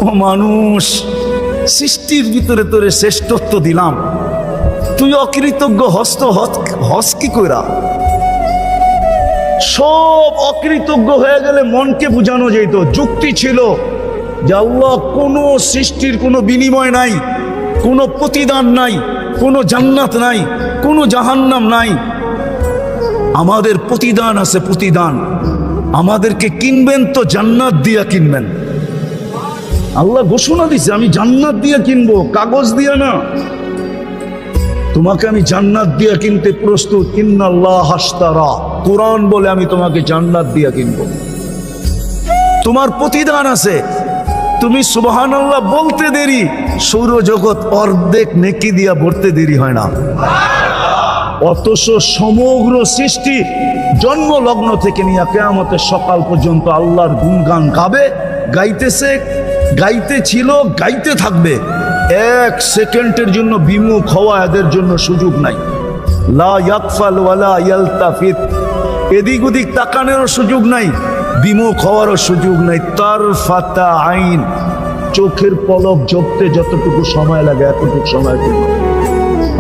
ও মানুষ, সৃষ্টির ভিতরে তোরে শ্রেষ্ঠত্ব দিলাম, তুই অকৃতজ্ঞ হস কি কইরা? সব অকৃতজ্ঞ হয়ে গেলে মনকে বুঝানো যেত। যুক্তি ছিল যে আল্লাহ, কোনো সৃষ্টির কোনো বিনিময় নাই, কোনো প্রতিদান নাই, কোনো জান্নাত নাই, কোনো জাহান্নাম নাই। আমাদের প্রতিদান আছে, প্রতিদান। আমাদেরকে কিনবেন তো জান্নাত দিয়া কিনবেন। আল্লাহ ঘোষণা দিছে, আমি জান্নাত দিয়া কিনবো, কাগজ দিয়া না। তোমাকে আমি জান্নাত দিয়া কিনতে প্রস্তুত। ইন্নাল্লাহ হাশতারা, কোরআন বলে আমি তোমাকে জান্নাত দিয়া কিনবো। তোমার প্রতিদান আছে। তুমি সুবহানাল্লাহ বলতে দেরি, সৌরজগৎ অর্ধেক নেকি দিয়া ভরতে দেরি হয় না। অথচ সমগ্র সৃষ্টি জন্ম লগ্ন থেকে নিয়ে কিয়ামতের সকাল পর্যন্ত আল্লাহর গুণগান গাবে, গাইতেছে, গাইতে ছিল, গাইতে থাকবে। এক সেকেন্ডের জন্য বিমুখ হওয়া এদের জন্য সুযোগ নাই। লা ইয়াকফাল ওয়ালা ইয়ালতাফিত, এদিক ওদিক তাকানোরও সুযোগ নাই, বিমুখ হওয়ারও সুযোগ নাই। তারফাতা আইন, চোখের পলক ঝপতে যতটুকু সময় লাগে এতটুকু সময় জন্য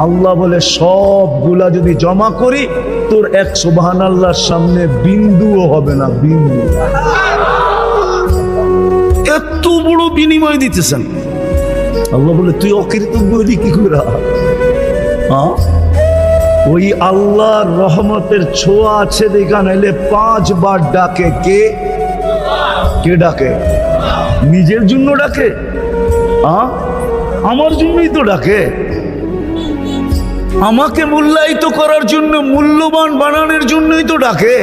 আল্লাহ বলে সবগুলা যদি জমা করি, তোর এক সুবহানাল্লাহর সামনে বিন্দুও হবে না, বিন্দু। এত বড় বিনিময় দিতেছেন। আল্লাহ বলে তুই অকৃতজ্ঞ হলি কি করে? ওই আল্লাহর রহমতের ছোঁয়া আছে দেখা, নাইলে 5 বার ডাকে। কে ডাকে? নিজের জন্য ডাকে? আমার জন্যই তো ডাকে। আমাকে মূল্যায়িত করার জন্য, মূল্যবান বানানোর জন্যই তো ডাকে।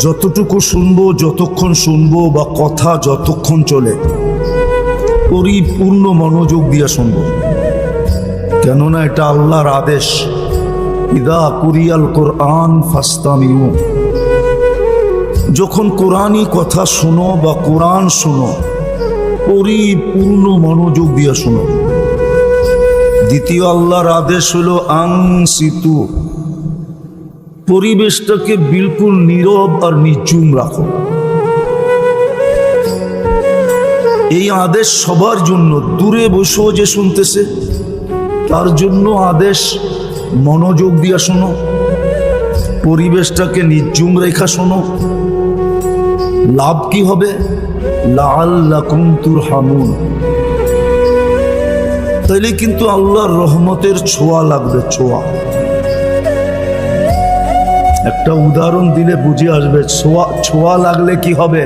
যতটুকু শুনবো, যতক্ষণ শুনবো বা কথা যতক্ষণ চলে, পরিপূর্ণ মনোযোগ দিয়ে শুনবো, কেননা এটা আল্লাহর আদেশ। ইদা কুরিয়াল কোরআন ফাস্তামিউ, যখন কোরআনই কথা শুনো বা কোরআন শুনো, পরিপূর্ণ মনোযোগ দিয়ে শুনো। দ্বিতীয় আল্লাহর আদেশ হলো আনসিতু, পরিবেশটাকে বিলকুল নীরব আর নিঝুম রাখো। এই আদেশ সবার জন্য, দূরে বসেও যে শুনতেছে তার জন্য আদেশ। মনোযোগ দিয়া শোনো, পরিবেশটাকে নিঝুম রেখা শোনো। লাভ কি হবে? লাআল্লাকুম তুরহামুন, তাইলে কিন্তু আল্লাহর রহমতের ছোঁয়া লাগবে, ছোঁয়া। একটা উদাহরণ দিলে বুঝে আসবে। ছোঁয়া লাগলে কি হবে?